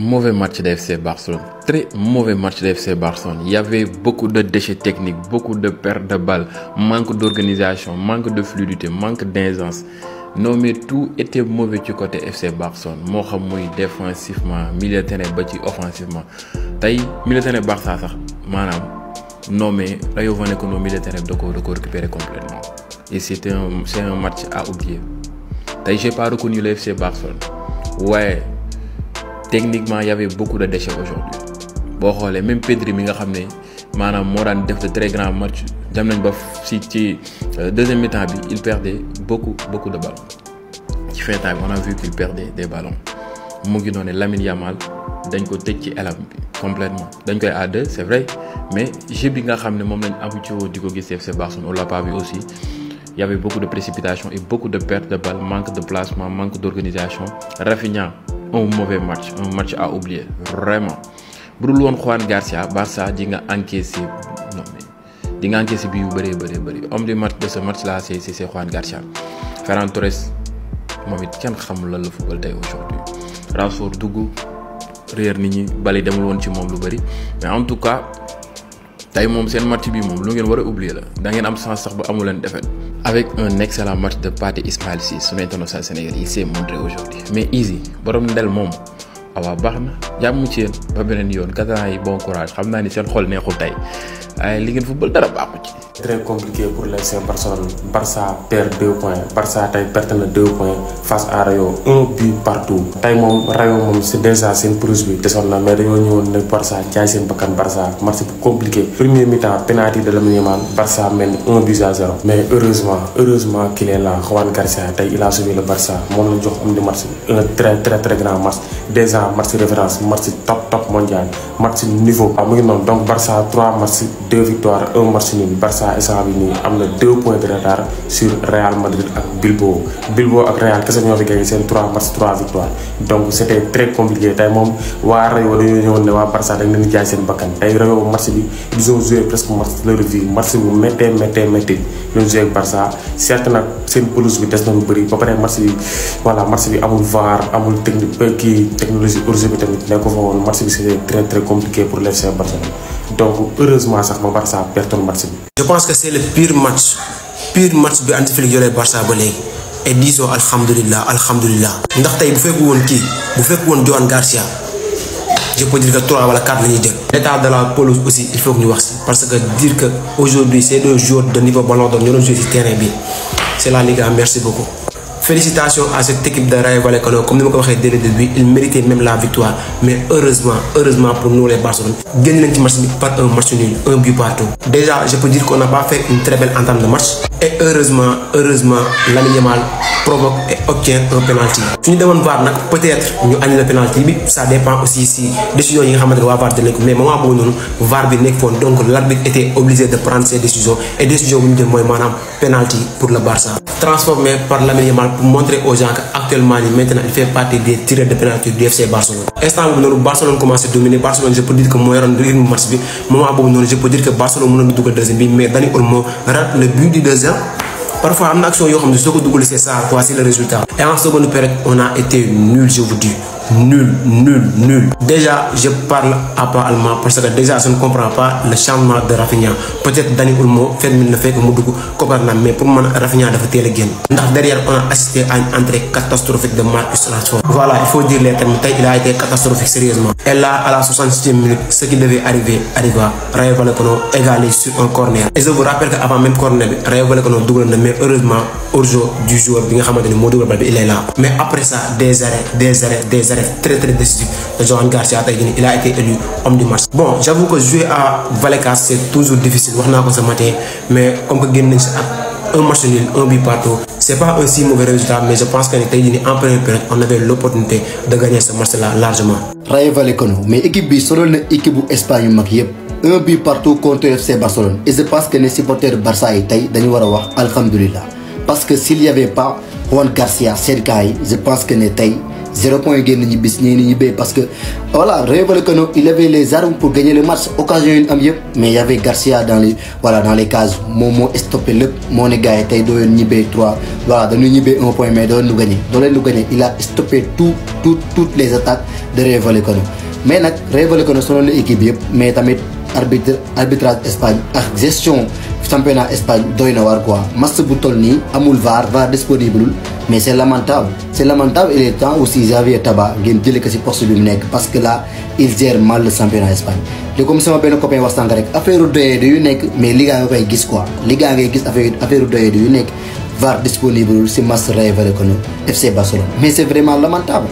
Mauvais match de FC Barcelone. Très mauvais match de FC Barcelone. Il y avait beaucoup de déchets techniques, beaucoup de pertes de balles, manque d'organisation, manque de fluidité, manque d'aisance. Non mais tout était mauvais du côté FC Barcelone. Moi, je défensivement, milieu de terrain, offensivement. Taï, milieu de terrain Barça, manam. Non mais là, il y a un milieu de terrain de récupérer complètement. Et c'est un match à oublier. Taï, j'ai pas reconnu le FC Barcelone. Ouais. Techniquement, il y avait beaucoup de déchets aujourd'hui. Bon, même Pedri, mi nga xamné manam mo daan def de très grands matchs, dem nañ ba ci deuxième mi-temps bi, il perdait beaucoup de ballons. Ci fin temps, on a vu qu'il perdait des ballons. Mu ngi noné Lamine Yamal dañ ko tecc ci elam bi complètement. Dañ koy à deux, c'est vrai, mais jeu bi nga xamné mom lañ habitué diko gis FC Barcelone, on l'a pas vu aussi. Il y avait beaucoup de précipitations et beaucoup de pertes de balles, manque de placement, manque d'organisation. Rafinha, un mauvais match, un match à oublier, vraiment. Brûlou Juan Garcia, Barça, dinga encaissé, non mais, dinga encaissé bi bari. Homme du match de ce match-là, c'est Juan Garcia. Ferran Torres, momit ken xamul la football tay aujourd'hui. Rashford Dougou, réer nit ñi bali demul won ci mom lu bari, mais en tout cas, tay mom sen match bi mom lu ngeen wara oublier la. Da ngeen am chance sax ba amu len défaite. Avec un excellent match de Pathé Ismaïla Sy, son international sénégalais, il s'est montré aujourd'hui. Mais easy, borom ndel mom awa baxna jamm ci yeen ba benen yoon catalan yi bon courage xamna ni sen xol neexul tay ay li ngeen football dara baxu ci. Très compliqué pour les Barcelone. Barça perd 2 points. Barça perd 2 points face à Rayo. 1 but partout. Rayo c'est déjà une prouesse. Mais le Barça jaay bakkan Barça. Match compliqué. Premier mi-temps, penalty de Lamine Yamal. Barça mène 1 but à 0. Mais heureusement qu'il est là. Juan Garcia, il a sauvé le Barça. Mon jox am di match. Un très grand match. Déjà match référence, match top mondial. Match niveau. Donc Barça 3 matchs, 2 victoires, 1 match nul. Barça instant bi nii am na 2 points de retard sur Real Madrid ak Bilbao ak Real kese ñoo fi gagné seen 3 matchs 3 victoires donc c' était très compliqué tey moom waa Rayo dañoo ñëwoon ne waa Barça dañ leen jaay seen bakkan tey Rayo match bi ils ont joué presque leur vie match bu méttee ñoo joué ak Barça certes nag seen pelouse bi des na lu bëri ba pare match bi amul VAR amul technologie hors-jeu bi tamit nekk ko fa woon match bi c' était très compliqué pour le FC Barcelone donc heureusement sax ba Barça pertoon match bi. Je pense que c'est le pire match bi Hansi Flick yoree Barça ba léegi et disons alhamdulillah ndax tey bu fekk woon Johan Garcia je peux dire que 3 wala 4 la ñuy jël. L'état de la pelouse aussi il faut que ñu wax si parce que dire que aujourd'hui c'est 2 joueurs de niveau ballon d'or ñoo doon jouer ci terrain bi c'est la Liga. Merci beaucoup. Félicitations à cette équipe de Rayo Vallecano. Comme nous l'avons dit dès le début, ils méritaient même la victoire. Mais heureusement pour nous les Barcelonais, gagner le match par un match nul, 1 but partout. Déjà, je peux dire qu'on n'a pas fait une très belle entame de match. Et heureusement, Lamine Yamal provoque et obtient un penalty. Si nous devons voir, peut-être nous annulons le penalty, ça dépend aussi si décision yi nga xamante waa VAR dinañ ko mais moment boobu noonu VAR bi nekk foon donc l'arbitre était obligé de prendre ses décisions et décision bu ñu jël mooy maanaam penalty pour le Barça. Transformé par Lamine Yamal pour montrer aux gens qu'actuellement maintenant il fait partie des tireurs de penalty du FC Barcelone. Instant boobu noonu Barcelone commencé dominer Barcelone je peux dire que moo yoroon rythme match bi moment boobu noonu je peux dire que Barcelone mënoon dugal deuxième bi mais Dani Olmo rate le but du deuxième. Parfois, on a action yo xamni soko dugul c'est ça voici le résultat. Et en seconde période, on a été nul je vous dis. Nul. Déjà, je parle un peu allemand parce que déjà je ne comprends pas le changement de Rafinha. Peut-être Dani Olmo fait le fait que Moudou Kobarna mais pour moi Rafinha dafa télé génn. Ndax derrière on a assisté à une entrée catastrophique de Marcus Rashford. Voilà, il faut dire les termes, il a été catastrophique sérieusement. Et là à la 66e minute, ce qui devait arriva. Rayo Vallecano égalé sur un corner. Et je vous rappelle qu'avant même corner, Rayo Vallecano double mais heureusement hors-jeu du joueur bi nga xamanteni mo dougal bal bi il est là. Mais après ça des arrêts très décisif de Johan Garcia il a été élu homme du match. Bon, j'avoue que jouer à Vallecas c'est toujours difficile wax naa ko ce matin mais comme que génn nañ si un match nul 1 but partout c'est pas un si mauvais résultat mais je pense que tey jii en première période on avait l'opportunité de gagner ce match là largement. Rayo Vallecano mais équipe bi solo na équipe bu Espagne yu mag yépp 1 but partout contre FC Barcelone et je pense que les supporters Barça yi tey dañu war a wax alhamdulillah parce que s'il y avait pas Juan Garcia cette gars yi je pense que ne tey 0 point génn ñibbis ñii ni ñibbee parce que voilà Rayo Vallecano il avait les armes pour gagner le match occasion yi am yëpp mais y avait Garcia dans les cases moom moo stoppé lépp moo ne gars yi tey doo leen ñibbee 3 voilà dañu ñibbee 1 point mais doo leen lu gagné il a stoppé toutes les attaques de Rayo Vallecano mais nag Rayo Vallecano sonal na équipe yëpp mais tamit arbitrage Espagne ak gestion championnat Espagne doy na war quoi match bu toll nii amul VAR disponible mais c'est lamentable il est temps aussi Javier Tebas ngeen jëlee ko ci poste bi mu nekk parce que là il gère mal le championnat Espagne te comme sama benn copain wax sànq rek affaire doyade yu nekk mais Liga nga koy gis quoi Liga ngay gis affaire doyade yu nekk VAR disponible ci match Rayo Vallecano FC Barcelone mais c'est vraiment lamentable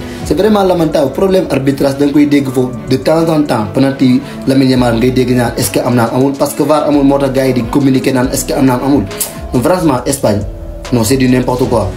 problème arbitrage da nga koy dégg foofu de temps en temps penalty Lamine Yamal ngay dégg naan est-ce que am naa amul parce que VAR amul moo tax gars yi di communiquer naan est-ce que am naa amul donc franchement Espagne non c'est du n'importe quoi